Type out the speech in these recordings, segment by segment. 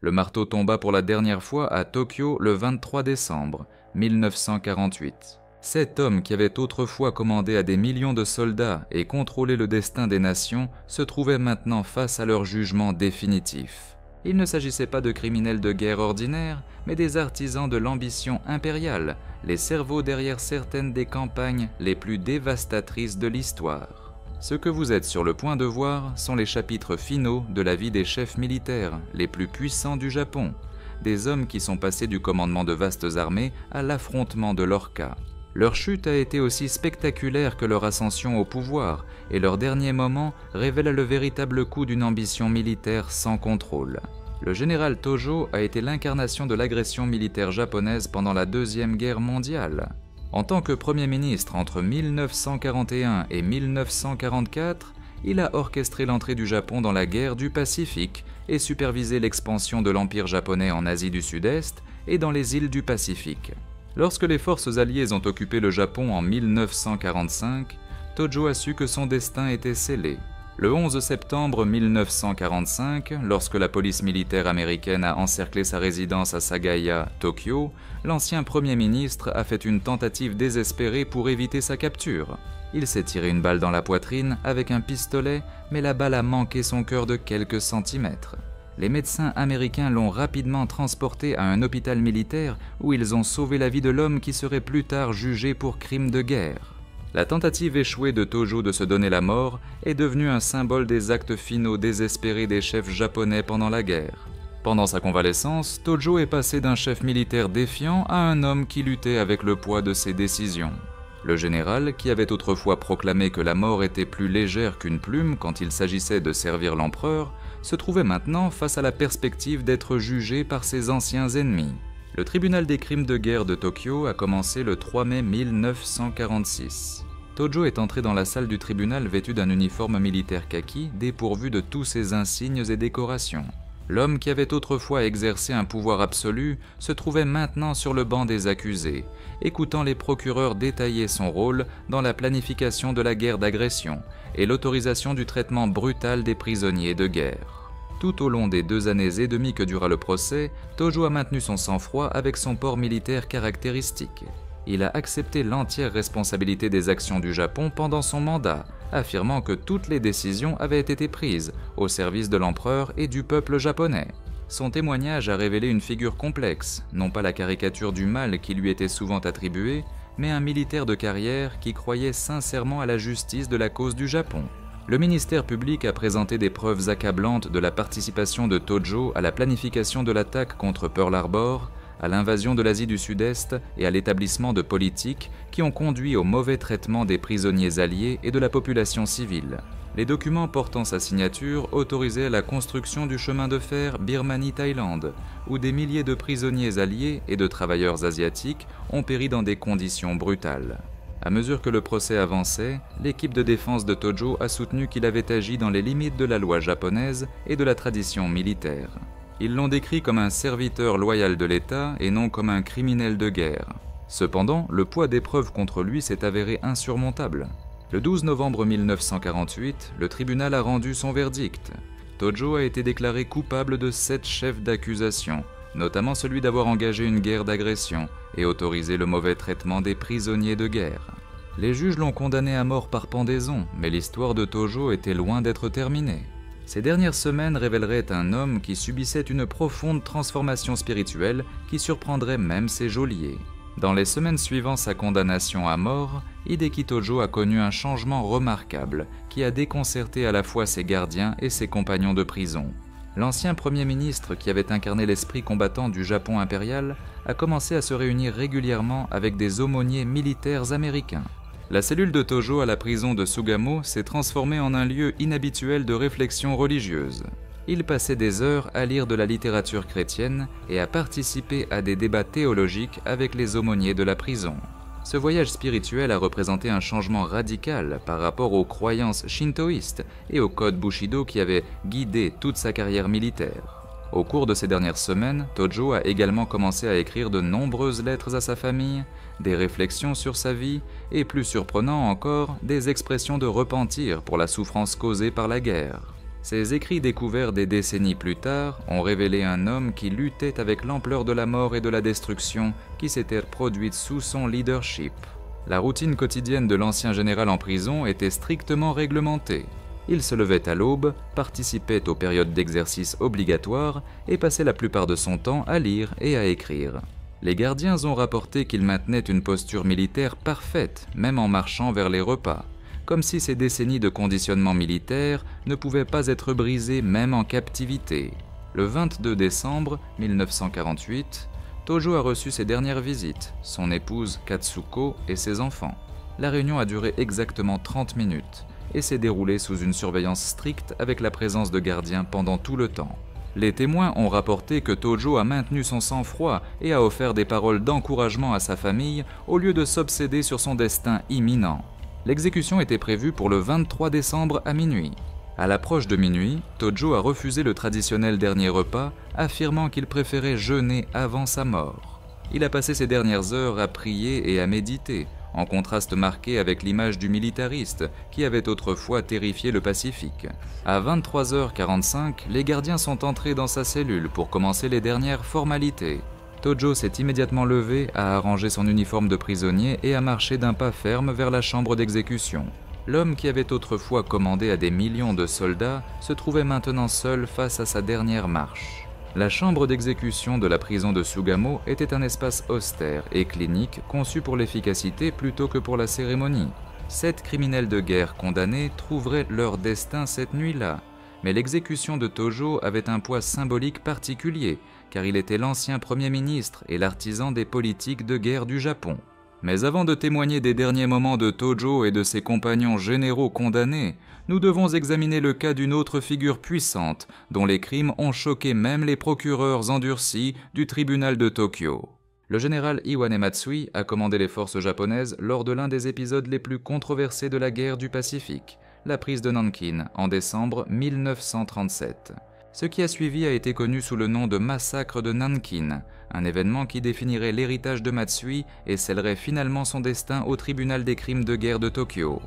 Le marteau tomba pour la dernière fois à Tokyo le 23 décembre 1948. Cet homme qui avait autrefois commandé à des millions de soldats et contrôlé le destin des nations se trouvait maintenant face à leur jugement définitif. Il ne s'agissait pas de criminels de guerre ordinaires, mais des artisans de l'ambition impériale, les cerveaux derrière certaines des campagnes les plus dévastatrices de l'histoire. Ce que vous êtes sur le point de voir sont les chapitres finaux de la vie des chefs militaires les plus puissants du Japon, des hommes qui sont passés du commandement de vastes armées à l'affrontement de l'Orca. Leur chute a été aussi spectaculaire que leur ascension au pouvoir, et leur dernier moment révèle le véritable coup d'une ambition militaire sans contrôle. Le général Tojo a été l'incarnation de l'agression militaire japonaise pendant la Deuxième Guerre mondiale. En tant que Premier ministre entre 1941 et 1944, il a orchestré l'entrée du Japon dans la guerre du Pacifique et supervisé l'expansion de l'Empire japonais en Asie du Sud-Est et dans les îles du Pacifique. Lorsque les forces alliées ont occupé le Japon en 1945, Tojo a su que son destin était scellé. Le 11 septembre 1945, lorsque la police militaire américaine a encerclé sa résidence à Sagaya, Tokyo, l'ancien Premier ministre a fait une tentative désespérée pour éviter sa capture. Il s'est tiré une balle dans la poitrine avec un pistolet, mais la balle a manqué son cœur de quelques centimètres. Les médecins américains l'ont rapidement transporté à un hôpital militaire où ils ont sauvé la vie de l'homme qui serait plus tard jugé pour crime de guerre. La tentative échouée de Tojo de se donner la mort est devenue un symbole des actes finaux désespérés des chefs japonais pendant la guerre. Pendant sa convalescence, Tojo est passé d'un chef militaire défiant à un homme qui luttait avec le poids de ses décisions. Le général, qui avait autrefois proclamé que la mort était plus légère qu'une plume quand il s'agissait de servir l'empereur, se trouvait maintenant face à la perspective d'être jugé par ses anciens ennemis. Le tribunal des crimes de guerre de Tokyo a commencé le 3 mai 1946. Tojo est entré dans la salle du tribunal vêtu d'un uniforme militaire kaki dépourvu de tous ses insignes et décorations. L'homme qui avait autrefois exercé un pouvoir absolu se trouvait maintenant sur le banc des accusés, écoutant les procureurs détailler son rôle dans la planification de la guerre d'agression et l'autorisation du traitement brutal des prisonniers de guerre. Tout au long des 2 années et demie que dura le procès, Tojo a maintenu son sang-froid avec son port militaire caractéristique. Il a accepté l'entière responsabilité des actions du Japon pendant son mandat, affirmant que toutes les décisions avaient été prises au service de l'empereur et du peuple japonais. Son témoignage a révélé une figure complexe, non pas la caricature du mal qui lui était souvent attribuée, mais un militaire de carrière qui croyait sincèrement à la justice de la cause du Japon. Le ministère public a présenté des preuves accablantes de la participation de Tojo à la planification de l'attaque contre Pearl Harbor, à l'invasion de l'Asie du Sud-Est et à l'établissement de politiques qui ont conduit au mauvais traitement des prisonniers alliés et de la population civile. Les documents portant sa signature autorisaient la construction du chemin de fer Birmanie-Thaïlande, où des milliers de prisonniers alliés et de travailleurs asiatiques ont péri dans des conditions brutales. À mesure que le procès avançait, l'équipe de défense de Tojo a soutenu qu'il avait agi dans les limites de la loi japonaise et de la tradition militaire. Ils l'ont décrit comme un serviteur loyal de l'État et non comme un criminel de guerre. Cependant, le poids des preuves contre lui s'est avéré insurmontable. Le 12 novembre 1948, le tribunal a rendu son verdict. Tojo a été déclaré coupable de 7 chefs d'accusation, notamment celui d'avoir engagé une guerre d'agression et autorisé le mauvais traitement des prisonniers de guerre. Les juges l'ont condamné à mort par pendaison, mais l'histoire de Tojo était loin d'être terminée. Ces dernières semaines révéleraient un homme qui subissait une profonde transformation spirituelle qui surprendrait même ses geôliers. Dans les semaines suivant sa condamnation à mort, Hideki Tojo a connu un changement remarquable qui a déconcerté à la fois ses gardiens et ses compagnons de prison. L'ancien Premier ministre qui avait incarné l'esprit combattant du Japon impérial a commencé à se réunir régulièrement avec des aumôniers militaires américains. La cellule de Tojo à la prison de Sugamo s'est transformée en un lieu inhabituel de réflexion religieuse. Il passait des heures à lire de la littérature chrétienne et à participer à des débats théologiques avec les aumôniers de la prison. Ce voyage spirituel a représenté un changement radical par rapport aux croyances shintoïstes et au code Bushido qui avait guidé toute sa carrière militaire. Au cours de ces dernières semaines, Tojo a également commencé à écrire de nombreuses lettres à sa famille, des réflexions sur sa vie et, plus surprenant encore, des expressions de repentir pour la souffrance causée par la guerre. Ses écrits découverts des décennies plus tard ont révélé un homme qui luttait avec l'ampleur de la mort et de la destruction qui s'était produite sous son leadership. La routine quotidienne de l'ancien général en prison était strictement réglementée. Il se levait à l'aube, participait aux périodes d'exercice obligatoires et passait la plupart de son temps à lire et à écrire. Les gardiens ont rapporté qu'il maintenait une posture militaire parfaite, même en marchant vers les repas, comme si ces décennies de conditionnement militaire ne pouvaient pas être brisées même en captivité. Le 22 décembre 1948, Tojo a reçu ses dernières visites, son épouse Katsuko et ses enfants. La réunion a duré exactement 30 minutes et s'est déroulée sous une surveillance stricte avec la présence de gardiens pendant tout le temps. Les témoins ont rapporté que Tojo a maintenu son sang-froid et a offert des paroles d'encouragement à sa famille au lieu de s'obséder sur son destin imminent. L'exécution était prévue pour le 23 décembre à minuit. À l'approche de minuit, Tojo a refusé le traditionnel dernier repas, affirmant qu'il préférait jeûner avant sa mort. Il a passé ses dernières heures à prier et à méditer, en contraste marqué avec l'image du militariste qui avait autrefois terrifié le Pacifique. À 23h45, les gardiens sont entrés dans sa cellule pour commencer les dernières formalités. Tojo s'est immédiatement levé, a arrangé son uniforme de prisonnier et a marché d'un pas ferme vers la chambre d'exécution. L'homme qui avait autrefois commandé à des millions de soldats se trouvait maintenant seul face à sa dernière marche. La chambre d'exécution de la prison de Sugamo était un espace austère et clinique conçu pour l'efficacité plutôt que pour la cérémonie. 7 criminels de guerre condamnés trouveraient leur destin cette nuit-là. Mais l'exécution de Tojo avait un poids symbolique particulier, car il était l'ancien Premier ministre et l'artisan des politiques de guerre du Japon. Mais avant de témoigner des derniers moments de Tojo et de ses compagnons généraux condamnés, nous devons examiner le cas d'une autre figure puissante, dont les crimes ont choqué même les procureurs endurcis du tribunal de Tokyo. Le général Iwane Matsui a commandé les forces japonaises lors de l'un des épisodes les plus controversés de la guerre du Pacifique, la prise de Nankin en décembre 1937. Ce qui a suivi a été connu sous le nom de massacre de Nankin, un événement qui définirait l'héritage de Matsui et scellerait finalement son destin au tribunal des crimes de guerre de Tokyo.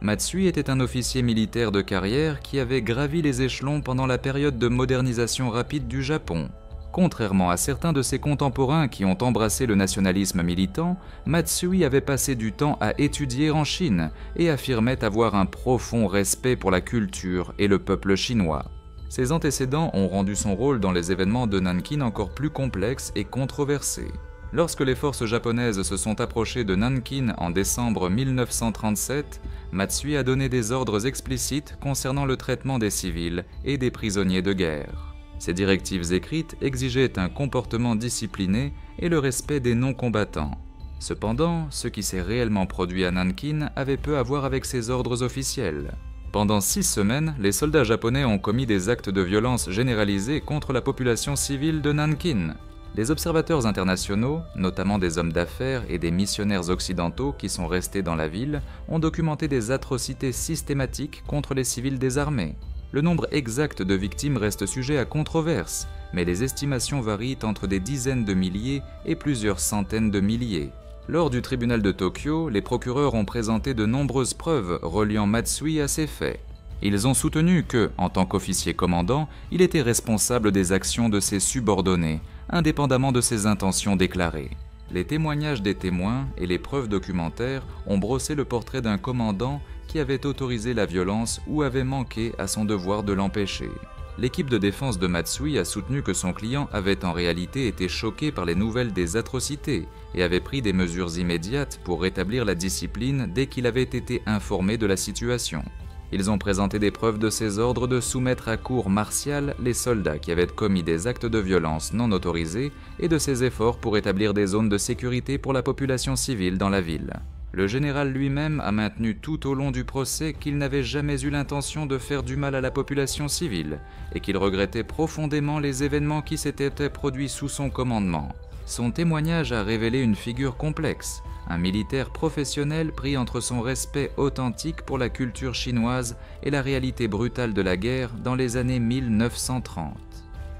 Matsui était un officier militaire de carrière qui avait gravi les échelons pendant la période de modernisation rapide du Japon. Contrairement à certains de ses contemporains qui ont embrassé le nationalisme militant, Matsui avait passé du temps à étudier en Chine et affirmait avoir un profond respect pour la culture et le peuple chinois. Ses antécédents ont rendu son rôle dans les événements de Nankin encore plus complexe et controversé. Lorsque les forces japonaises se sont approchées de Nankin en décembre 1937, Matsui a donné des ordres explicites concernant le traitement des civils et des prisonniers de guerre. Ces directives écrites exigeaient un comportement discipliné et le respect des non-combattants. Cependant, ce qui s'est réellement produit à Nankin avait peu à voir avec ces ordres officiels. Pendant 6 semaines, les soldats japonais ont commis des actes de violence généralisés contre la population civile de Nankin. Les observateurs internationaux, notamment des hommes d'affaires et des missionnaires occidentaux qui sont restés dans la ville, ont documenté des atrocités systématiques contre les civils désarmés. Le nombre exact de victimes reste sujet à controverse, mais les estimations varient entre des dizaines de milliers et plusieurs centaines de milliers. Lors du tribunal de Tokyo, les procureurs ont présenté de nombreuses preuves reliant Matsui à ces faits. Ils ont soutenu que, en tant qu'officier commandant, il était responsable des actions de ses subordonnés, indépendamment de ses intentions déclarées. Les témoignages des témoins et les preuves documentaires ont brossé le portrait d'un commandant qui avait autorisé la violence ou avait manqué à son devoir de l'empêcher. L'équipe de défense de Matsui a soutenu que son client avait en réalité été choqué par les nouvelles des atrocités et avait pris des mesures immédiates pour rétablir la discipline dès qu'il avait été informé de la situation. Ils ont présenté des preuves de ces ordres de soumettre à cour martiale les soldats qui avaient commis des actes de violence non autorisés et de ses efforts pour établir des zones de sécurité pour la population civile dans la ville. Le général lui-même a maintenu tout au long du procès qu'il n'avait jamais eu l'intention de faire du mal à la population civile et qu'il regrettait profondément les événements qui s'étaient produits sous son commandement. Son témoignage a révélé une figure complexe, un militaire professionnel pris entre son respect authentique pour la culture chinoise et la réalité brutale de la guerre dans les années 1930.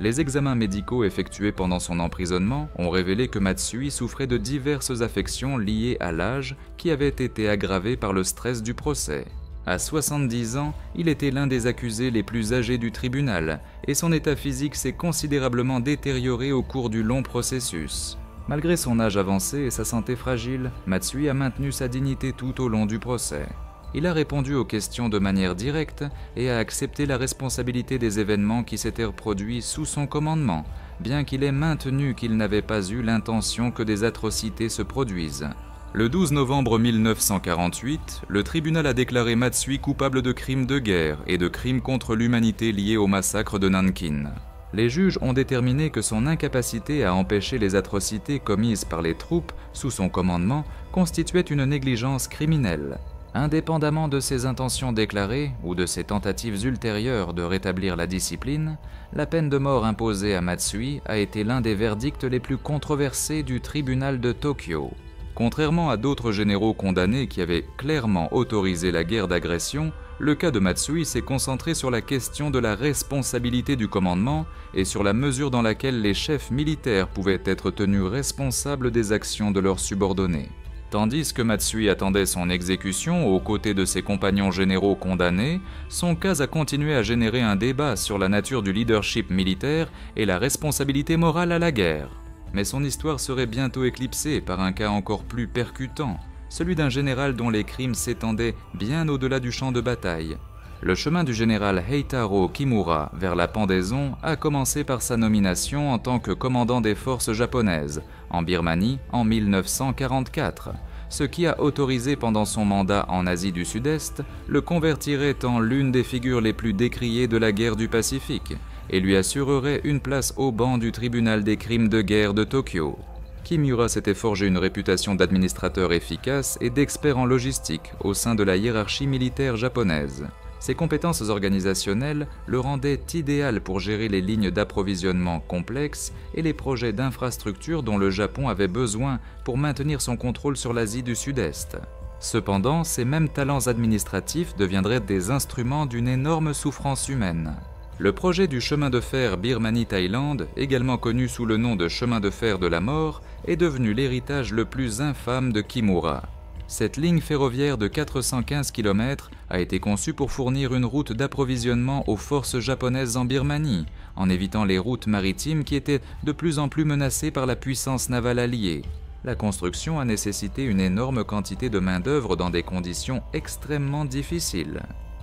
Les examens médicaux effectués pendant son emprisonnement ont révélé que Matsui souffrait de diverses affections liées à l'âge qui avaient été aggravées par le stress du procès. À 70 ans, il était l'un des accusés les plus âgés du tribunal et son état physique s'est considérablement détérioré au cours du long processus. Malgré son âge avancé et sa santé fragile, Matsui a maintenu sa dignité tout au long du procès. Il a répondu aux questions de manière directe et a accepté la responsabilité des événements qui s'étaient reproduits sous son commandement, bien qu'il ait maintenu qu'il n'avait pas eu l'intention que des atrocités se produisent. Le 12 novembre 1948, le tribunal a déclaré Matsui coupable de crimes de guerre et de crimes contre l'humanité liés au massacre de Nankin. Les juges ont déterminé que son incapacité à empêcher les atrocités commises par les troupes sous son commandement constituait une négligence criminelle. Indépendamment de ses intentions déclarées ou de ses tentatives ultérieures de rétablir la discipline, la peine de mort imposée à Matsui a été l'un des verdicts les plus controversés du tribunal de Tokyo. Contrairement à d'autres généraux condamnés qui avaient clairement autorisé la guerre d'agression, le cas de Matsui s'est concentré sur la question de la responsabilité du commandement et sur la mesure dans laquelle les chefs militaires pouvaient être tenus responsables des actions de leurs subordonnés. Tandis que Matsui attendait son exécution aux côtés de ses compagnons généraux condamnés, son cas a continué à générer un débat sur la nature du leadership militaire et la responsabilité morale à la guerre. Mais son histoire serait bientôt éclipsée par un cas encore plus percutant, celui d'un général dont les crimes s'étendaient bien au-delà du champ de bataille. Le chemin du général Heitaro Kimura vers la pendaison a commencé par sa nomination en tant que commandant des forces japonaises en Birmanie en 1944, ce qui a autorisé pendant son mandat en Asie du Sud-Est le convertirait en l'une des figures les plus décriées de la guerre du Pacifique et lui assurerait une place au banc du tribunal des crimes de guerre de Tokyo. Kimura s'était forgé une réputation d'administrateur efficace et d'expert en logistique au sein de la hiérarchie militaire japonaise. Ses compétences organisationnelles le rendaient idéal pour gérer les lignes d'approvisionnement complexes et les projets d'infrastructures dont le Japon avait besoin pour maintenir son contrôle sur l'Asie du Sud-Est. Cependant, ces mêmes talents administratifs deviendraient des instruments d'une énorme souffrance humaine. Le projet du chemin de fer Birmanie-Thaïlande, également connu sous le nom de chemin de fer de la mort, est devenu l'héritage le plus infâme de Kimura. Cette ligne ferroviaire de 415 km a été conçue pour fournir une route d'approvisionnement aux forces japonaises en Birmanie, en évitant les routes maritimes qui étaient de plus en plus menacées par la puissance navale alliée. La construction a nécessité une énorme quantité de main-d'œuvre dans des conditions extrêmement difficiles.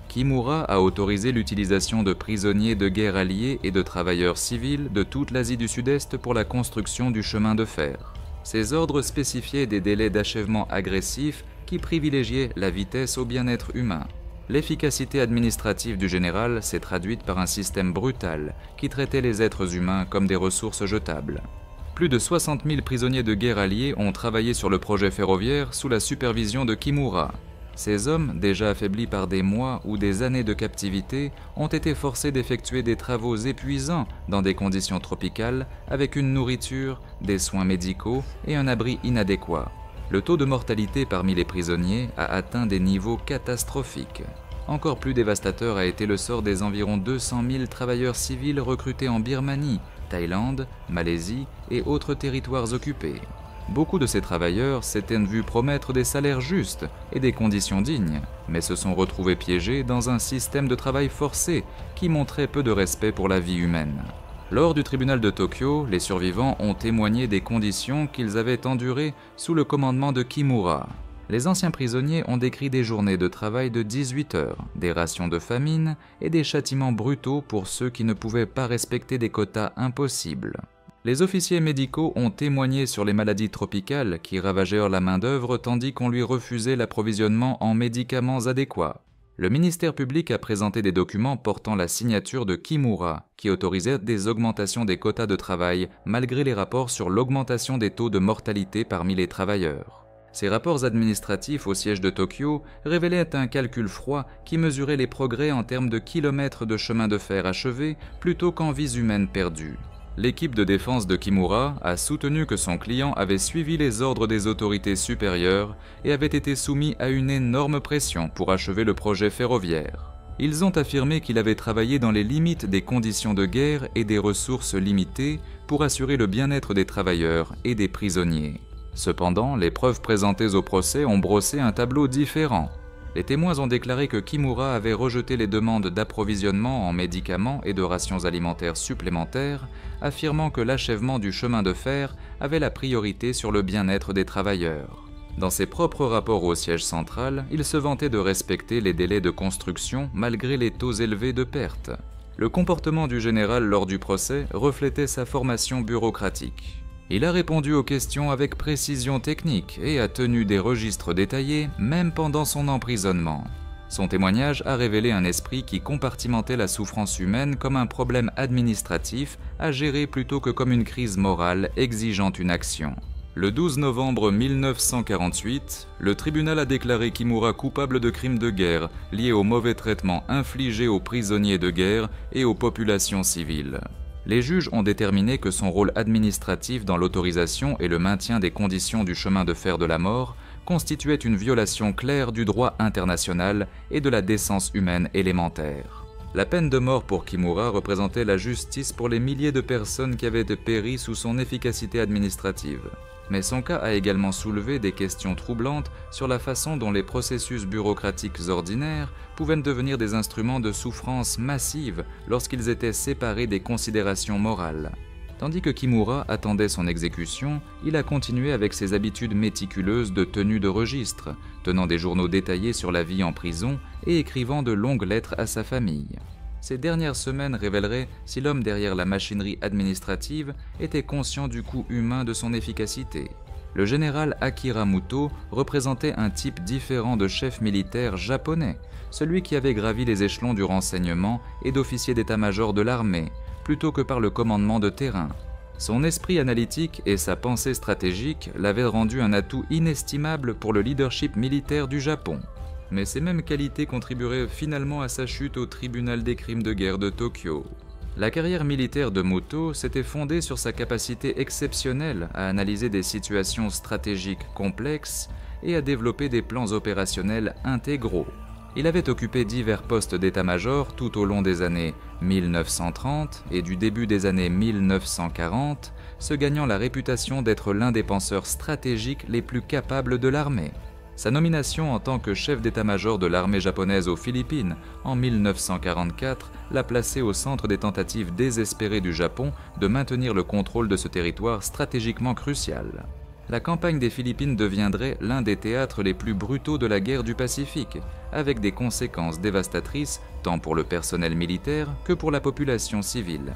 Kimura a autorisé l'utilisation de prisonniers de guerre alliés et de travailleurs civils de toute l'Asie du Sud-Est pour la construction du chemin de fer. Ces ordres spécifiaient des délais d'achèvement agressifs qui privilégiaient la vitesse au bien-être humain. L'efficacité administrative du général s'est traduite par un système brutal qui traitait les êtres humains comme des ressources jetables. Plus de 60 000 prisonniers de guerre alliés ont travaillé sur le projet ferroviaire sous la supervision de Kimura. Ces hommes, déjà affaiblis par des mois ou des années de captivité, ont été forcés d'effectuer des travaux épuisants dans des conditions tropicales avec une nourriture, des soins médicaux et un abri inadéquat. Le taux de mortalité parmi les prisonniers a atteint des niveaux catastrophiques. Encore plus dévastateur a été le sort des environ 200 000 travailleurs civils recrutés en Birmanie, Thaïlande, Malaisie et autres territoires occupés. Beaucoup de ces travailleurs s'étaient vus promettre des salaires justes et des conditions dignes, mais se sont retrouvés piégés dans un système de travail forcé qui montrait peu de respect pour la vie humaine. Lors du tribunal de Tokyo, les survivants ont témoigné des conditions qu'ils avaient endurées sous le commandement de Kimura. Les anciens prisonniers ont décrit des journées de travail de 18 heures, des rations de famine et des châtiments brutaux pour ceux qui ne pouvaient pas respecter des quotas impossibles. Les officiers médicaux ont témoigné sur les maladies tropicales qui ravagèrent la main-d'œuvre tandis qu'on lui refusait l'approvisionnement en médicaments adéquats. Le ministère public a présenté des documents portant la signature de Kimura qui autorisaient des augmentations des quotas de travail malgré les rapports sur l'augmentation des taux de mortalité parmi les travailleurs. Ces rapports administratifs au siège de Tokyo révélaient un calcul froid qui mesurait les progrès en termes de kilomètres de chemin de fer achevés plutôt qu'en vies humaines perdues. L'équipe de défense de Kimura a soutenu que son client avait suivi les ordres des autorités supérieures et avait été soumis à une énorme pression pour achever le projet ferroviaire. Ils ont affirmé qu'il avait travaillé dans les limites des conditions de guerre et des ressources limitées pour assurer le bien-être des travailleurs et des prisonniers. Cependant, les preuves présentées au procès ont brossé un tableau différent. Les témoins ont déclaré que Kimura avait rejeté les demandes d'approvisionnement en médicaments et de rations alimentaires supplémentaires, affirmant que l'achèvement du chemin de fer avait la priorité sur le bien-être des travailleurs. Dans ses propres rapports au siège central, il se vantait de respecter les délais de construction malgré les taux élevés de pertes. Le comportement du général lors du procès reflétait sa formation bureaucratique. Il a répondu aux questions avec précision technique et a tenu des registres détaillés même pendant son emprisonnement. Son témoignage a révélé un esprit qui compartimentait la souffrance humaine comme un problème administratif à gérer plutôt que comme une crise morale exigeant une action. Le 12 novembre 1948, le tribunal a déclaré Kimura coupable de crimes de guerre liés au mauvais traitement infligé aux prisonniers de guerre et aux populations civiles. Les juges ont déterminé que son rôle administratif dans l'autorisation et le maintien des conditions du chemin de fer de la mort constituait une violation claire du droit international et de la décence humaine élémentaire. La peine de mort pour Kimura représentait la justice pour les milliers de personnes qui avaient péri sous son efficacité administrative. Mais son cas a également soulevé des questions troublantes sur la façon dont les processus bureaucratiques ordinaires pouvaient devenir des instruments de souffrance massive lorsqu'ils étaient séparés des considérations morales. Tandis que Kimura attendait son exécution, il a continué avec ses habitudes méticuleuses de tenue de registre, tenant des journaux détaillés sur la vie en prison et écrivant de longues lettres à sa famille. Ces dernières semaines révéleraient si l'homme derrière la machinerie administrative était conscient du coût humain de son efficacité. Le général Akira Muto représentait un type différent de chef militaire japonais, celui qui avait gravi les échelons du renseignement et d'officier d'état-major de l'armée, plutôt que par le commandement de terrain. Son esprit analytique et sa pensée stratégique l'avaient rendu un atout inestimable pour le leadership militaire du Japon. Mais ces mêmes qualités contribueraient finalement à sa chute au tribunal des crimes de guerre de Tokyo. La carrière militaire de Muto s'était fondée sur sa capacité exceptionnelle à analyser des situations stratégiques complexes et à développer des plans opérationnels intégraux. Il avait occupé divers postes d'état-major tout au long des années 1930 et du début des années 1940, se gagnant la réputation d'être l'un des penseurs stratégiques les plus capables de l'armée. Sa nomination en tant que chef d'état-major de l'armée japonaise aux Philippines en 1944 l'a placé au centre des tentatives désespérées du Japon de maintenir le contrôle de ce territoire stratégiquement crucial. La campagne des Philippines deviendrait l'un des théâtres les plus brutaux de la guerre du Pacifique, avec des conséquences dévastatrices tant pour le personnel militaire que pour la population civile.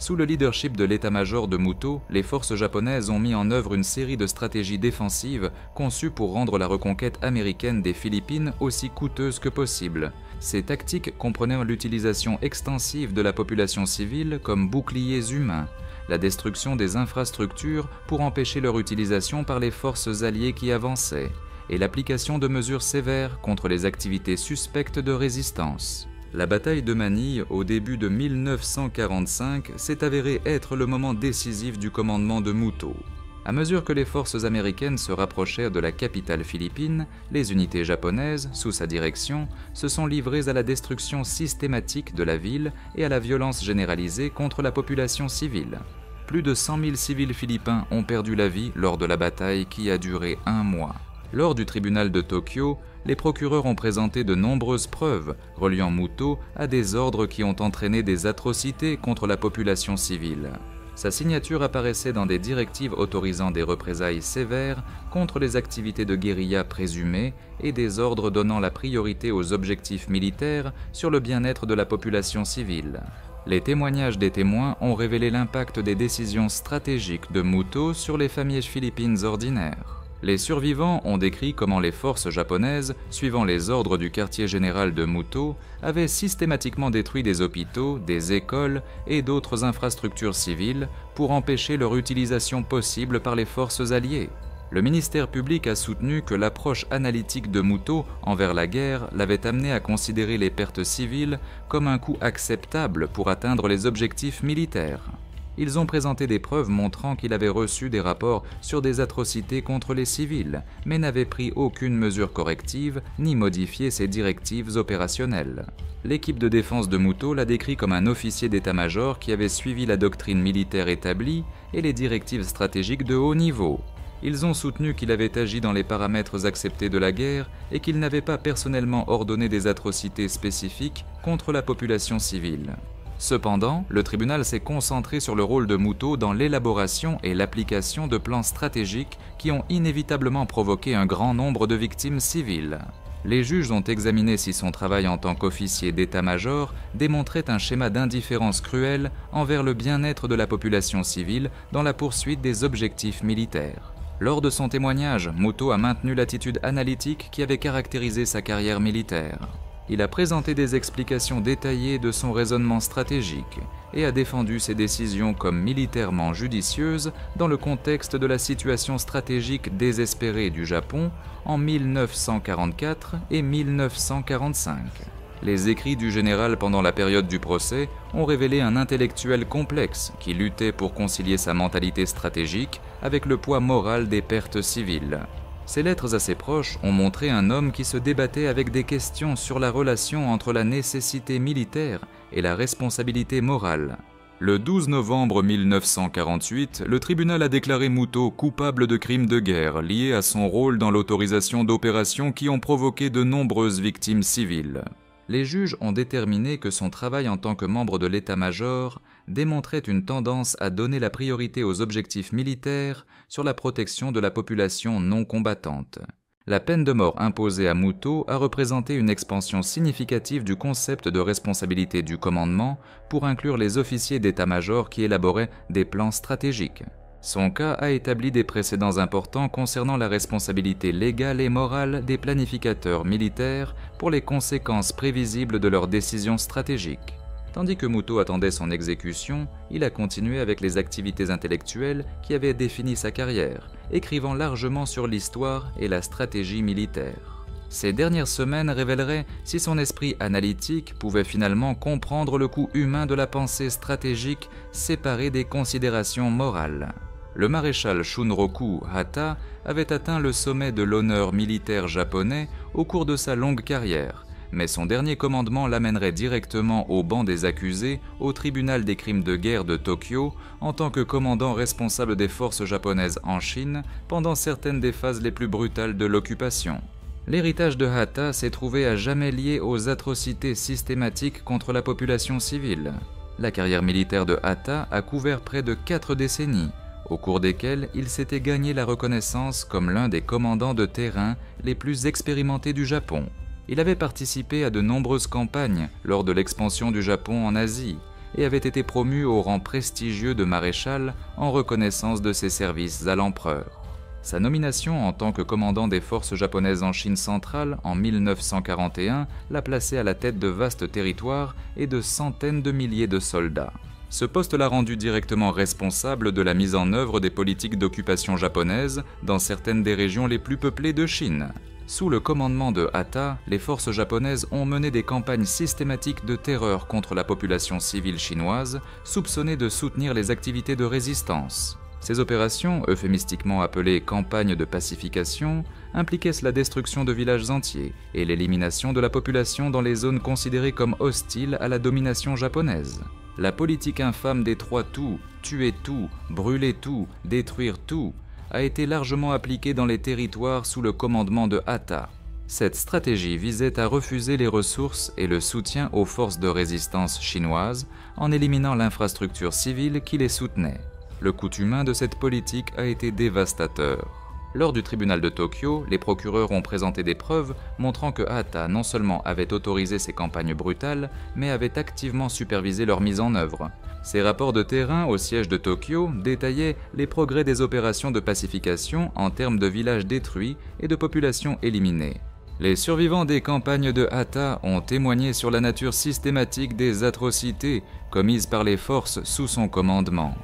Sous le leadership de l'état-major de Muto, les forces japonaises ont mis en œuvre une série de stratégies défensives conçues pour rendre la reconquête américaine des Philippines aussi coûteuse que possible. Ces tactiques comprenaient l'utilisation extensive de la population civile comme boucliers humains, la destruction des infrastructures pour empêcher leur utilisation par les forces alliées qui avançaient, et l'application de mesures sévères contre les activités suspectes de résistance. La bataille de Manille, au début de 1945, s'est avérée être le moment décisif du commandement de Muto. À mesure que les forces américaines se rapprochèrent de la capitale philippine, les unités japonaises, sous sa direction, se sont livrées à la destruction systématique de la ville et à la violence généralisée contre la population civile. Plus de 100 000 civils philippins ont perdu la vie lors de la bataille qui a duré 1 mois. Lors du tribunal de Tokyo, les procureurs ont présenté de nombreuses preuves reliant Muto à des ordres qui ont entraîné des atrocités contre la population civile. Sa signature apparaissait dans des directives autorisant des représailles sévères contre les activités de guérilla présumées et des ordres donnant la priorité aux objectifs militaires sur le bien-être de la population civile. Les témoignages des témoins ont révélé l'impact des décisions stratégiques de Muto sur les familles philippines ordinaires. Les survivants ont décrit comment les forces japonaises, suivant les ordres du quartier général de Muto, avaient systématiquement détruit des hôpitaux, des écoles et d'autres infrastructures civiles pour empêcher leur utilisation possible par les forces alliées. Le ministère public a soutenu que l'approche analytique de Muto envers la guerre l'avait amené à considérer les pertes civiles comme un coût acceptable pour atteindre les objectifs militaires. Ils ont présenté des preuves montrant qu'il avait reçu des rapports sur des atrocités contre les civils, mais n'avait pris aucune mesure corrective ni modifié ses directives opérationnelles. L'équipe de défense de Muto l'a décrit comme un officier d'état-major qui avait suivi la doctrine militaire établie et les directives stratégiques de haut niveau. Ils ont soutenu qu'il avait agi dans les paramètres acceptés de la guerre et qu'il n'avait pas personnellement ordonné des atrocités spécifiques contre la population civile. Cependant, le tribunal s'est concentré sur le rôle de Muto dans l'élaboration et l'application de plans stratégiques qui ont inévitablement provoqué un grand nombre de victimes civiles. Les juges ont examiné si son travail en tant qu'officier d'état-major démontrait un schéma d'indifférence cruelle envers le bien-être de la population civile dans la poursuite des objectifs militaires. Lors de son témoignage, Muto a maintenu l'attitude analytique qui avait caractérisé sa carrière militaire. Il a présenté des explications détaillées de son raisonnement stratégique et a défendu ses décisions comme militairement judicieuses dans le contexte de la situation stratégique désespérée du Japon en 1944 et 1945. Les écrits du général pendant la période du procès ont révélé un intellectuel complexe qui luttait pour concilier sa mentalité stratégique avec le poids moral des pertes civiles. Ces lettres à ses proches ont montré un homme qui se débattait avec des questions sur la relation entre la nécessité militaire et la responsabilité morale. Le 12 novembre 1948, le tribunal a déclaré Muto coupable de crimes de guerre liés à son rôle dans l'autorisation d'opérations qui ont provoqué de nombreuses victimes civiles. Les juges ont déterminé que son travail en tant que membre de l'état-major démontrait une tendance à donner la priorité aux objectifs militaires sur la protection de la population non combattante. La peine de mort imposée à Muto a représenté une expansion significative du concept de responsabilité du commandement pour inclure les officiers d'état-major qui élaboraient des plans stratégiques. Son cas a établi des précédents importants concernant la responsabilité légale et morale des planificateurs militaires pour les conséquences prévisibles de leurs décisions stratégiques. Tandis que Muto attendait son exécution, il a continué avec les activités intellectuelles qui avaient défini sa carrière, écrivant largement sur l'histoire et la stratégie militaire. Ces dernières semaines révéleraient si son esprit analytique pouvait finalement comprendre le coût humain de la pensée stratégique séparée des considérations morales. Le maréchal Shunroku Hata avait atteint le sommet de l'honneur militaire japonais au cours de sa longue carrière, mais son dernier commandement l'amènerait directement au banc des accusés au tribunal des crimes de guerre de Tokyo en tant que commandant responsable des forces japonaises en Chine pendant certaines des phases les plus brutales de l'occupation. L'héritage de Hata s'est trouvé à jamais lié aux atrocités systématiques contre la population civile. La carrière militaire de Hata a couvert près de 4 décennies, au cours desquelles il s'était gagné la reconnaissance comme l'un des commandants de terrain les plus expérimentés du Japon. Il avait participé à de nombreuses campagnes lors de l'expansion du Japon en Asie et avait été promu au rang prestigieux de maréchal en reconnaissance de ses services à l'empereur. Sa nomination en tant que commandant des forces japonaises en Chine centrale en 1941 l'a placé à la tête de vastes territoires et de centaines de milliers de soldats. Ce poste l'a rendu directement responsable de la mise en œuvre des politiques d'occupation japonaise dans certaines des régions les plus peuplées de Chine. Sous le commandement de Hata, les forces japonaises ont mené des campagnes systématiques de terreur contre la population civile chinoise, soupçonnée de soutenir les activités de résistance. Ces opérations, euphémistiquement appelées campagnes de pacification, impliquaient la destruction de villages entiers et l'élimination de la population dans les zones considérées comme hostiles à la domination japonaise. La politique infâme des 3 tout, tuer tout, brûler tout, détruire tout, a été largement appliquée dans les territoires sous le commandement de Hata. Cette stratégie visait à refuser les ressources et le soutien aux forces de résistance chinoises en éliminant l'infrastructure civile qui les soutenait. Le coût humain de cette politique a été dévastateur. Lors du tribunal de Tokyo, les procureurs ont présenté des preuves montrant que Hata non seulement avait autorisé ces campagnes brutales, mais avait activement supervisé leur mise en œuvre. Ces rapports de terrain au siège de Tokyo détaillaient les progrès des opérations de pacification en termes de villages détruits et de populations éliminées. Les survivants des campagnes de Hata ont témoigné sur la nature systématique des atrocités commises par les forces sous son commandement.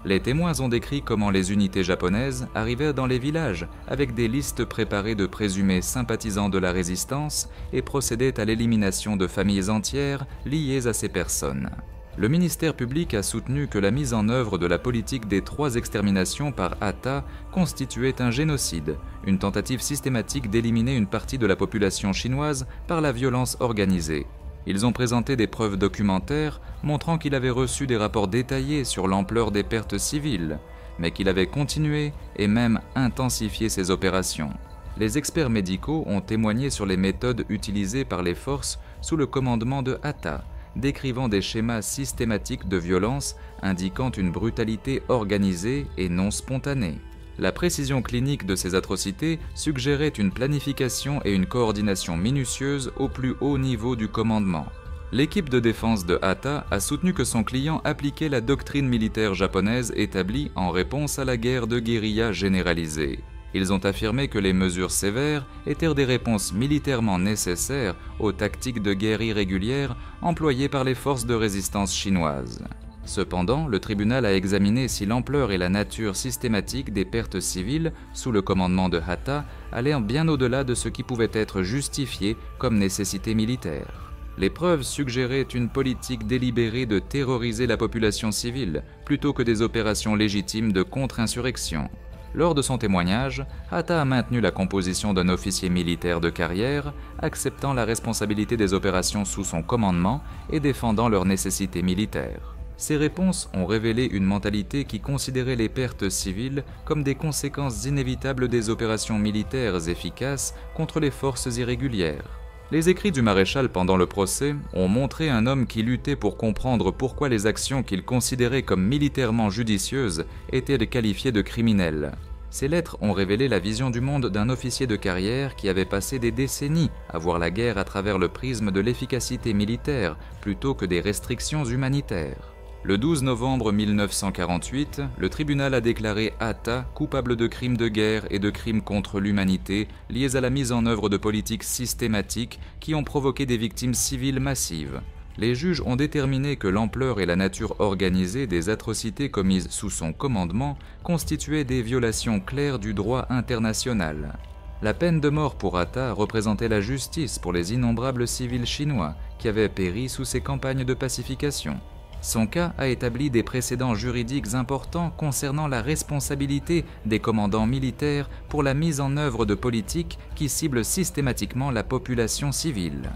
Les témoins ont décrit comment les unités japonaises arrivaient dans les villages avec des listes préparées de présumés sympathisants de la résistance et procédaient à l'élimination de familles entières liées à ces personnes. Le ministère public a soutenu que la mise en œuvre de la politique des 3 exterminations par Hata constituait un génocide, une tentative systématique d'éliminer une partie de la population chinoise par la violence organisée. Ils ont présenté des preuves documentaires montrant qu'il avait reçu des rapports détaillés sur l'ampleur des pertes civiles, mais qu'il avait continué et même intensifié ses opérations. Les experts médicaux ont témoigné sur les méthodes utilisées par les forces sous le commandement de Hatta, décrivant des schémas systématiques de violence indiquant une brutalité organisée et non spontanée. La précision clinique de ces atrocités suggérait une planification et une coordination minutieuse au plus haut niveau du commandement. L'équipe de défense de Hatta a soutenu que son client appliquait la doctrine militaire japonaise établie en réponse à la guerre de guérilla généralisée. Ils ont affirmé que les mesures sévères étaient des réponses militairement nécessaires aux tactiques de guerre irrégulières employées par les forces de résistance chinoises. Cependant, le tribunal a examiné si l'ampleur et la nature systématique des pertes civiles sous le commandement de Hatta allaient bien au-delà de ce qui pouvait être justifié comme nécessité militaire. Les preuves suggéraient une politique délibérée de terroriser la population civile plutôt que des opérations légitimes de contre-insurrection. Lors de son témoignage, Hatta a maintenu la composition d'un officier militaire de carrière, acceptant la responsabilité des opérations sous son commandement et défendant leur nécessité militaire. Ces réponses ont révélé une mentalité qui considérait les pertes civiles comme des conséquences inévitables des opérations militaires efficaces contre les forces irrégulières. Les écrits du maréchal pendant le procès ont montré un homme qui luttait pour comprendre pourquoi les actions qu'il considérait comme militairement judicieuses étaient qualifiées de criminelles. Ces lettres ont révélé la vision du monde d'un officier de carrière qui avait passé des décennies à voir la guerre à travers le prisme de l'efficacité militaire plutôt que des restrictions humanitaires. Le 12 novembre 1948, le tribunal a déclaré Hatta coupable de crimes de guerre et de crimes contre l'humanité liés à la mise en œuvre de politiques systématiques qui ont provoqué des victimes civiles massives. Les juges ont déterminé que l'ampleur et la nature organisée des atrocités commises sous son commandement constituaient des violations claires du droit international. La peine de mort pour Hatta représentait la justice pour les innombrables civils chinois qui avaient péri sous ses campagnes de pacification. Son cas a établi des précédents juridiques importants concernant la responsabilité des commandants militaires pour la mise en œuvre de politiques qui ciblent systématiquement la population civile.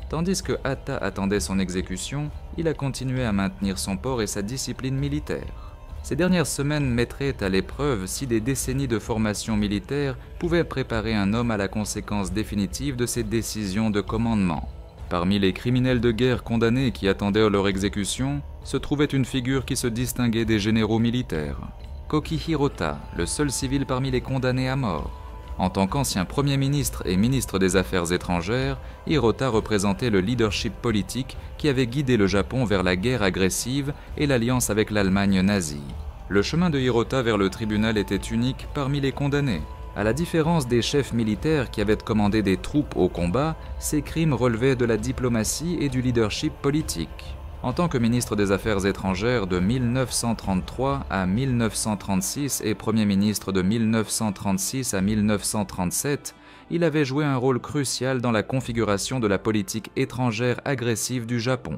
Tandis que Hatta attendait son exécution, il a continué à maintenir son port et sa discipline militaire. Ces dernières semaines mettraient à l'épreuve si des décennies de formation militaire pouvaient préparer un homme à la conséquence définitive de ses décisions de commandement. Parmi les criminels de guerre condamnés qui attendaient leur exécution, se trouvait une figure qui se distinguait des généraux militaires. Koki Hirota, le seul civil parmi les condamnés à mort. En tant qu'ancien Premier ministre et ministre des Affaires étrangères, Hirota représentait le leadership politique qui avait guidé le Japon vers la guerre agressive et l'alliance avec l'Allemagne nazie. Le chemin de Hirota vers le tribunal était unique parmi les condamnés. À la différence des chefs militaires qui avaient commandé des troupes au combat, ces crimes relevaient de la diplomatie et du leadership politique. En tant que ministre des Affaires étrangères de 1933 à 1936 et Premier ministre de 1936 à 1937, il avait joué un rôle crucial dans la configuration de la politique étrangère agressive du Japon.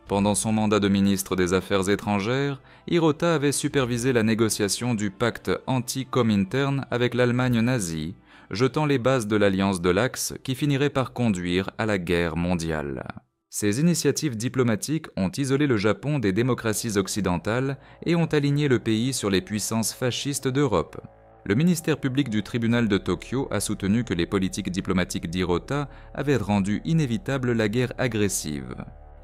Pendant son mandat de ministre des Affaires étrangères, Hirota avait supervisé la négociation du pacte anti-Comintern avec l'Allemagne nazie, jetant les bases de l'alliance de l'Axe qui finirait par conduire à la guerre mondiale. Ces initiatives diplomatiques ont isolé le Japon des démocraties occidentales et ont aligné le pays sur les puissances fascistes d'Europe. Le ministère public du tribunal de Tokyo a soutenu que les politiques diplomatiques d'Hirota avaient rendu inévitable la guerre agressive.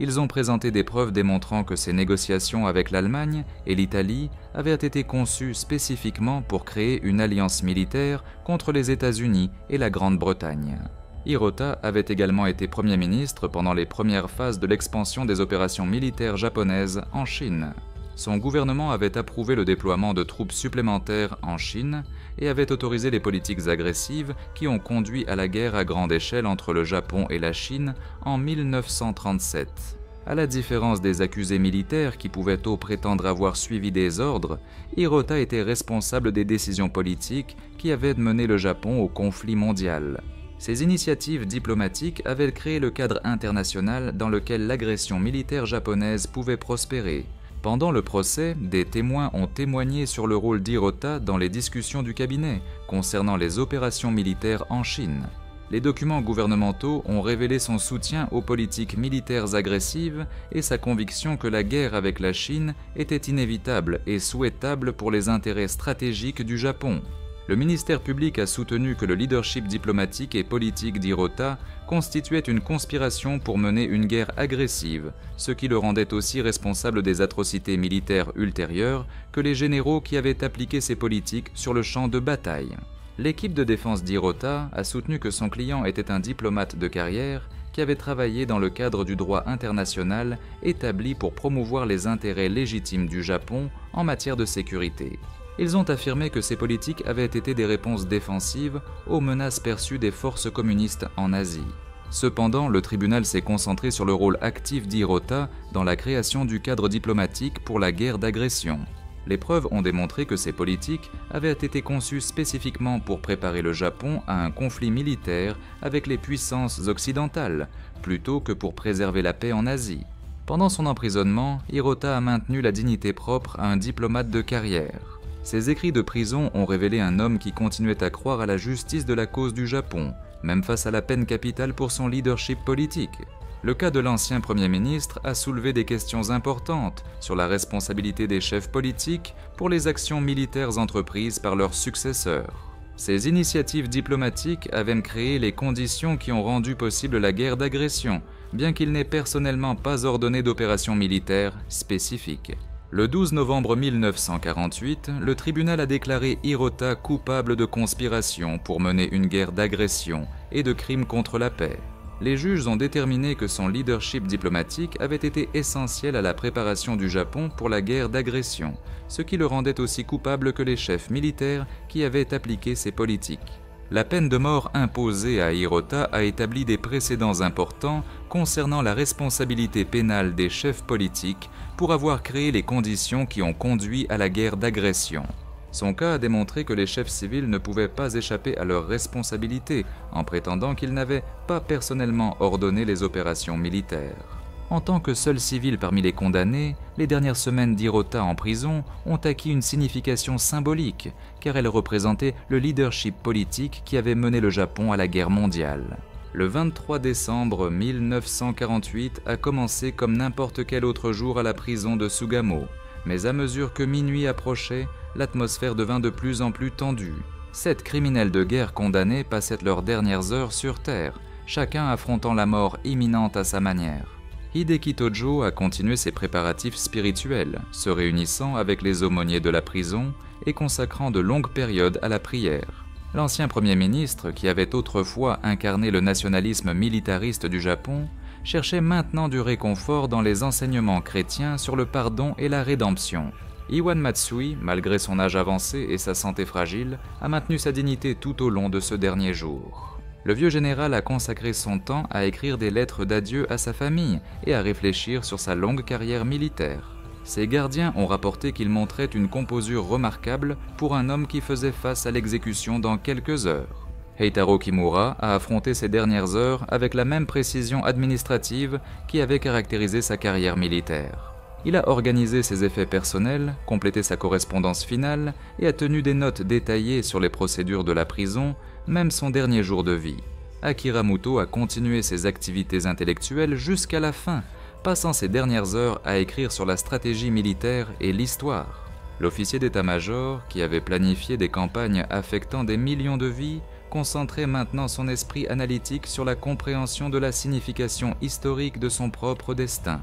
Ils ont présenté des preuves démontrant que ces négociations avec l'Allemagne et l'Italie avaient été conçues spécifiquement pour créer une alliance militaire contre les États-Unis et la Grande-Bretagne. Hirota avait également été Premier ministre pendant les premières phases de l'expansion des opérations militaires japonaises en Chine. Son gouvernement avait approuvé le déploiement de troupes supplémentaires en Chine et avait autorisé les politiques agressives qui ont conduit à la guerre à grande échelle entre le Japon et la Chine en 1937. À la différence des accusés militaires qui pouvaient prétendre avoir suivi des ordres, Hirota était responsable des décisions politiques qui avaient mené le Japon au conflit mondial. Ces initiatives diplomatiques avaient créé le cadre international dans lequel l'agression militaire japonaise pouvait prospérer. Pendant le procès, des témoins ont témoigné sur le rôle d'Hirota dans les discussions du cabinet concernant les opérations militaires en Chine. Les documents gouvernementaux ont révélé son soutien aux politiques militaires agressives et sa conviction que la guerre avec la Chine était inévitable et souhaitable pour les intérêts stratégiques du Japon. Le ministère public a soutenu que le leadership diplomatique et politique d'Hirota constituait une conspiration pour mener une guerre agressive, ce qui le rendait aussi responsable des atrocités militaires ultérieures que les généraux qui avaient appliqué ces politiques sur le champ de bataille. L'équipe de défense d'Hirota a soutenu que son client était un diplomate de carrière qui avait travaillé dans le cadre du droit international établi pour promouvoir les intérêts légitimes du Japon en matière de sécurité. Ils ont affirmé que ces politiques avaient été des réponses défensives aux menaces perçues des forces communistes en Asie. Cependant, le tribunal s'est concentré sur le rôle actif d'Hirota dans la création du cadre diplomatique pour la guerre d'agression. Les preuves ont démontré que ces politiques avaient été conçues spécifiquement pour préparer le Japon à un conflit militaire avec les puissances occidentales, plutôt que pour préserver la paix en Asie. Pendant son emprisonnement, Hirota a maintenu la dignité propre à un diplomate de carrière. Ses écrits de prison ont révélé un homme qui continuait à croire à la justice de la cause du Japon, même face à la peine capitale pour son leadership politique. Le cas de l'ancien Premier ministre a soulevé des questions importantes sur la responsabilité des chefs politiques pour les actions militaires entreprises par leurs successeurs. Ces initiatives diplomatiques avaient créé les conditions qui ont rendu possible la guerre d'agression, bien qu'il n'ait personnellement pas ordonné d'opérations militaires spécifiques. Le 12 novembre 1948, le tribunal a déclaré Hirota coupable de conspiration pour mener une guerre d'agression et de crimes contre la paix. Les juges ont déterminé que son leadership diplomatique avait été essentiel à la préparation du Japon pour la guerre d'agression, ce qui le rendait aussi coupable que les chefs militaires qui avaient appliqué ces politiques. La peine de mort imposée à Hirota a établi des précédents importants concernant la responsabilité pénale des chefs politiques pour avoir créé les conditions qui ont conduit à la guerre d'agression. Son cas a démontré que les chefs civils ne pouvaient pas échapper à leurs responsabilités en prétendant qu'ils n'avaient pas personnellement ordonné les opérations militaires. En tant que seul civil parmi les condamnés, les dernières semaines d'Hirota en prison ont acquis une signification symbolique, car elles représentaient le leadership politique qui avait mené le Japon à la guerre mondiale. Le 23 décembre 1948 a commencé comme n'importe quel autre jour à la prison de Sugamo, mais à mesure que minuit approchait, l'atmosphère devint de plus en plus tendue. 7 criminels de guerre condamnés passaient leurs dernières heures sur Terre, chacun affrontant la mort imminente à sa manière. Hideki Tojo a continué ses préparatifs spirituels, se réunissant avec les aumôniers de la prison et consacrant de longues périodes à la prière. L'ancien Premier ministre, qui avait autrefois incarné le nationalisme militariste du Japon, cherchait maintenant du réconfort dans les enseignements chrétiens sur le pardon et la rédemption. Iwan Matsui, malgré son âge avancé et sa santé fragile, a maintenu sa dignité tout au long de ce dernier jour. Le vieux général a consacré son temps à écrire des lettres d'adieu à sa famille et à réfléchir sur sa longue carrière militaire. Ses gardiens ont rapporté qu'il montrait une composure remarquable pour un homme qui faisait face à l'exécution dans quelques heures. Heitaro Kimura a affronté ces dernières heures avec la même précision administrative qui avait caractérisé sa carrière militaire. Il a organisé ses effets personnels, complété sa correspondance finale et a tenu des notes détaillées sur les procédures de la prison, même son dernier jour de vie. Akira Muto a continué ses activités intellectuelles jusqu'à la fin, passant ses dernières heures à écrire sur la stratégie militaire et l'histoire. L'officier d'état-major, qui avait planifié des campagnes affectant des millions de vies, concentrait maintenant son esprit analytique sur la compréhension de la signification historique de son propre destin.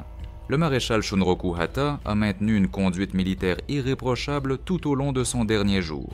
Le maréchal Shunroku Hata a maintenu une conduite militaire irréprochable tout au long de son dernier jour.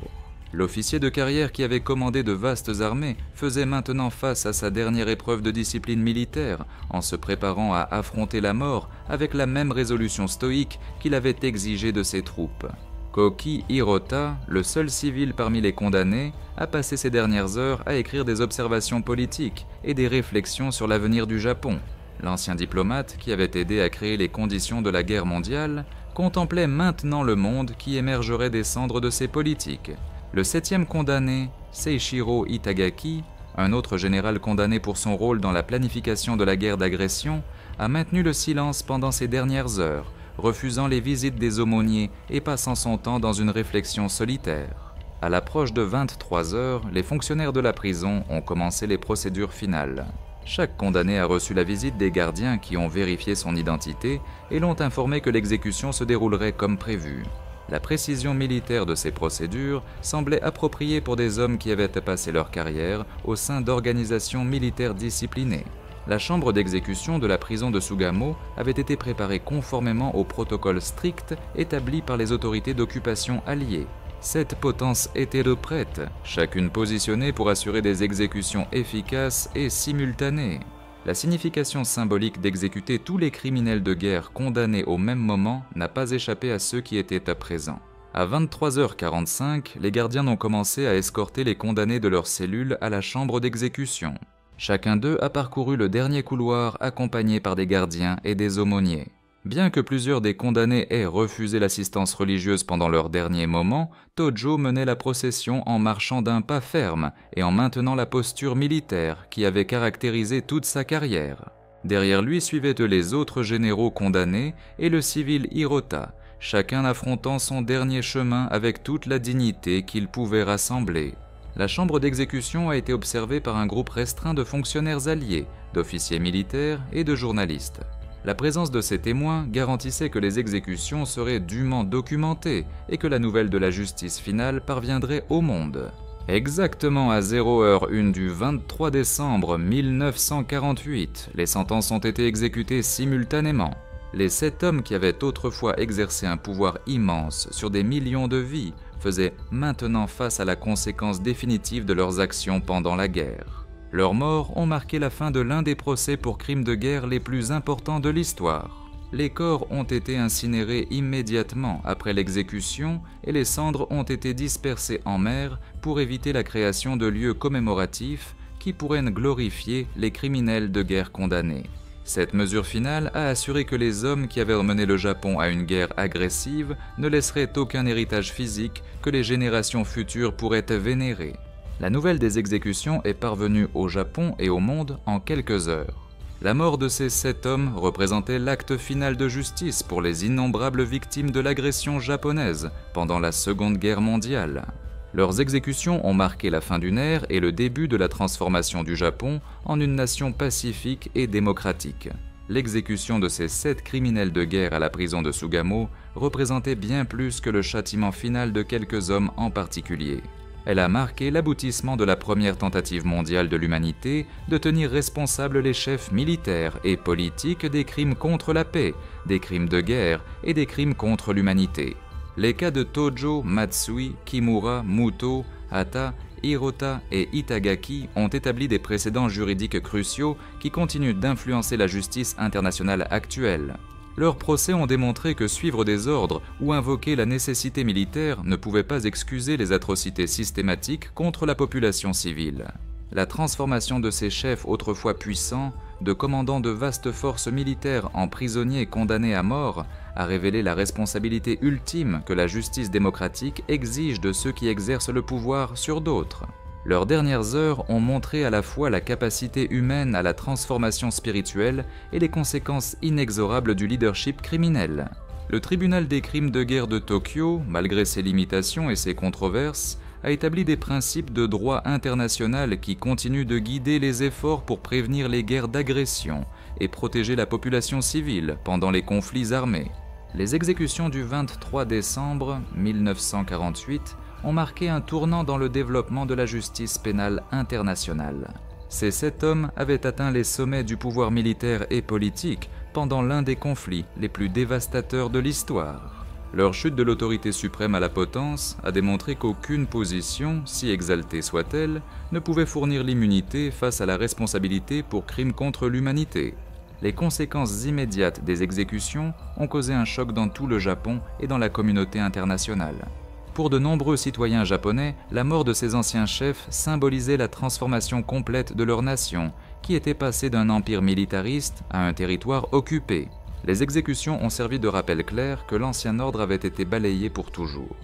L'officier de carrière qui avait commandé de vastes armées faisait maintenant face à sa dernière épreuve de discipline militaire en se préparant à affronter la mort avec la même résolution stoïque qu'il avait exigée de ses troupes. Koki Hirota, le seul civil parmi les condamnés, a passé ses dernières heures à écrire des observations politiques et des réflexions sur l'avenir du Japon. L'ancien diplomate, qui avait aidé à créer les conditions de la guerre mondiale, contemplait maintenant le monde qui émergerait des cendres de ses politiques. Le 7e condamné, Seishiro Itagaki, un autre général condamné pour son rôle dans la planification de la guerre d'agression, a maintenu le silence pendant ces dernières heures, refusant les visites des aumôniers et passant son temps dans une réflexion solitaire. À l'approche de 23 heures, les fonctionnaires de la prison ont commencé les procédures finales. Chaque condamné a reçu la visite des gardiens qui ont vérifié son identité et l'ont informé que l'exécution se déroulerait comme prévu. La précision militaire de ces procédures semblait appropriée pour des hommes qui avaient passé leur carrière au sein d'organisations militaires disciplinées. La chambre d'exécution de la prison de Sugamo avait été préparée conformément aux protocoles stricts établis par les autorités d'occupation alliées. 7 potences hétéroprêtes, chacune positionnée pour assurer des exécutions efficaces et simultanées. La signification symbolique d'exécuter tous les criminels de guerre condamnés au même moment n'a pas échappé à ceux qui étaient à présent. À 23h45, les gardiens ont commencé à escorter les condamnés de leurs cellules à la chambre d'exécution. Chacun d'eux a parcouru le dernier couloir accompagné par des gardiens et des aumôniers. Bien que plusieurs des condamnés aient refusé l'assistance religieuse pendant leur dernier moment, Tojo menait la procession en marchant d'un pas ferme et en maintenant la posture militaire qui avait caractérisé toute sa carrière. Derrière lui suivaient les autres généraux condamnés et le civil Hirota, chacun affrontant son dernier chemin avec toute la dignité qu'il pouvait rassembler. La chambre d'exécution a été observée par un groupe restreint de fonctionnaires alliés, d'officiers militaires et de journalistes. La présence de ces témoins garantissait que les exécutions seraient dûment documentées et que la nouvelle de la justice finale parviendrait au monde. Exactement à 0h01 du 23 décembre 1948, les sentences ont été exécutées simultanément. Les 7 hommes qui avaient autrefois exercé un pouvoir immense sur des millions de vies faisaient maintenant face à la conséquence définitive de leurs actions pendant la guerre. Leurs morts ont marqué la fin de l'un des procès pour crimes de guerre les plus importants de l'histoire. Les corps ont été incinérés immédiatement après l'exécution et les cendres ont été dispersées en mer pour éviter la création de lieux commémoratifs qui pourraient glorifier les criminels de guerre condamnés. Cette mesure finale a assuré que les hommes qui avaient mené le Japon à une guerre agressive ne laisseraient aucun héritage physique que les générations futures pourraient vénérer. La nouvelle des exécutions est parvenue au Japon et au monde en quelques heures. La mort de ces 7 hommes représentait l'acte final de justice pour les innombrables victimes de l'agression japonaise pendant la Seconde Guerre mondiale. Leurs exécutions ont marqué la fin d'une ère et le début de la transformation du Japon en une nation pacifique et démocratique. L'exécution de ces 7 criminels de guerre à la prison de Sugamo représentait bien plus que le châtiment final de quelques hommes en particulier. Elle a marqué l'aboutissement de la première tentative mondiale de l'humanité de tenir responsables les chefs militaires et politiques des crimes contre la paix, des crimes de guerre et des crimes contre l'humanité. Les cas de Tojo, Matsui, Kimura, Muto, Hata, Hirota et Itagaki ont établi des précédents juridiques cruciaux qui continuent d'influencer la justice internationale actuelle. Leurs procès ont démontré que suivre des ordres ou invoquer la nécessité militaire ne pouvait pas excuser les atrocités systématiques contre la population civile. La transformation de ces chefs autrefois puissants, de commandants de vastes forces militaires en prisonniers condamnés à mort, a révélé la responsabilité ultime que la justice démocratique exige de ceux qui exercent le pouvoir sur d'autres. Leurs dernières heures ont montré à la fois la capacité humaine à la transformation spirituelle et les conséquences inexorables du leadership criminel. Le tribunal des crimes de guerre de Tokyo, malgré ses limitations et ses controverses, a établi des principes de droit international qui continuent de guider les efforts pour prévenir les guerres d'agression et protéger la population civile pendant les conflits armés. Les exécutions du 23 décembre 1948 ont marqué un tournant dans le développement de la justice pénale internationale. Ces 7 hommes avaient atteint les sommets du pouvoir militaire et politique pendant l'un des conflits les plus dévastateurs de l'histoire. Leur chute de l'autorité suprême à la potence a démontré qu'aucune position, si exaltée soit-elle, ne pouvait fournir l'immunité face à la responsabilité pour crimes contre l'humanité. Les conséquences immédiates des exécutions ont causé un choc dans tout le Japon et dans la communauté internationale. Pour de nombreux citoyens japonais, la mort de ces anciens chefs symbolisait la transformation complète de leur nation, qui était passée d'un empire militariste à un territoire occupé. Les exécutions ont servi de rappel clair que l'ancien ordre avait été balayé pour toujours.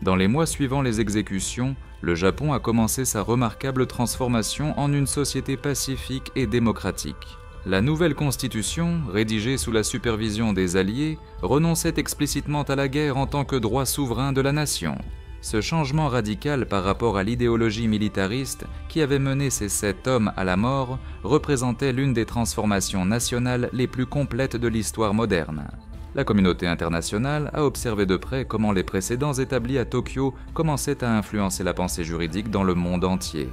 Dans les mois suivant les exécutions, le Japon a commencé sa remarquable transformation en une société pacifique et démocratique. La nouvelle constitution, rédigée sous la supervision des Alliés, renonçait explicitement à la guerre en tant que droit souverain de la nation. Ce changement radical par rapport à l'idéologie militariste qui avait mené ces 7 hommes à la mort représentait l'une des transformations nationales les plus complètes de l'histoire moderne. La communauté internationale a observé de près comment les précédents établis à Tokyo commençaient à influencer la pensée juridique dans le monde entier.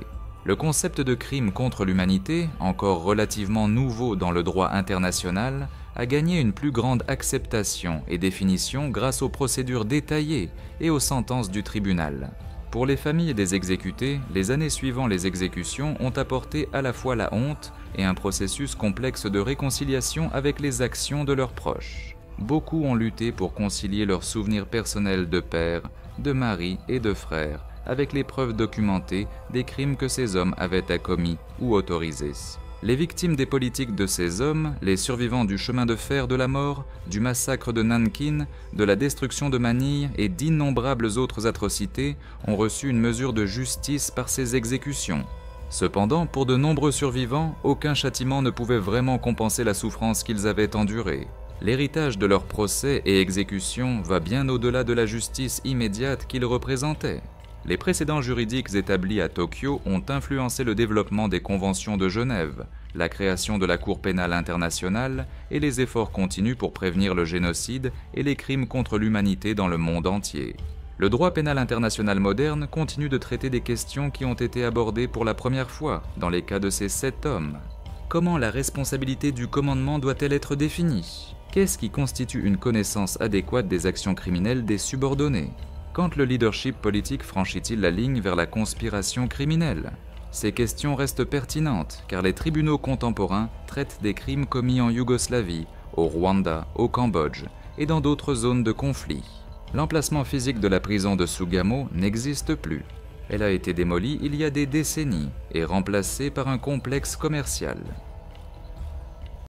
Le concept de crime contre l'humanité, encore relativement nouveau dans le droit international, a gagné une plus grande acceptation et définition grâce aux procédures détaillées et aux sentences du tribunal. Pour les familles des exécutés, les années suivant les exécutions ont apporté à la fois la honte et un processus complexe de réconciliation avec les actions de leurs proches. Beaucoup ont lutté pour concilier leurs souvenirs personnels de père, de mari et de frère avec les preuves documentées des crimes que ces hommes avaient commis ou autorisés. Les victimes des politiques de ces hommes, les survivants du chemin de fer de la mort, du massacre de Nankin, de la destruction de Manille et d'innombrables autres atrocités ont reçu une mesure de justice par ces exécutions. Cependant, pour de nombreux survivants, aucun châtiment ne pouvait vraiment compenser la souffrance qu'ils avaient endurée. L'héritage de leurs procès et exécutions va bien au-delà de la justice immédiate qu'ils représentaient. Les précédents juridiques établis à Tokyo ont influencé le développement des conventions de Genève, la création de la Cour pénale internationale et les efforts continus pour prévenir le génocide et les crimes contre l'humanité dans le monde entier. Le droit pénal international moderne continue de traiter des questions qui ont été abordées pour la première fois dans les cas de ces 7 hommes. Comment la responsabilité du commandement doit-elle être définie? Qu'est-ce qui constitue une connaissance adéquate des actions criminelles des subordonnés? Quand le leadership politique franchit-il la ligne vers la conspiration criminelle? Ces questions restent pertinentes car les tribunaux contemporains traitent des crimes commis en Yougoslavie, au Rwanda, au Cambodge et dans d'autres zones de conflit. L'emplacement physique de la prison de Sugamo n'existe plus. Elle a été démolie il y a des décennies et remplacée par un complexe commercial.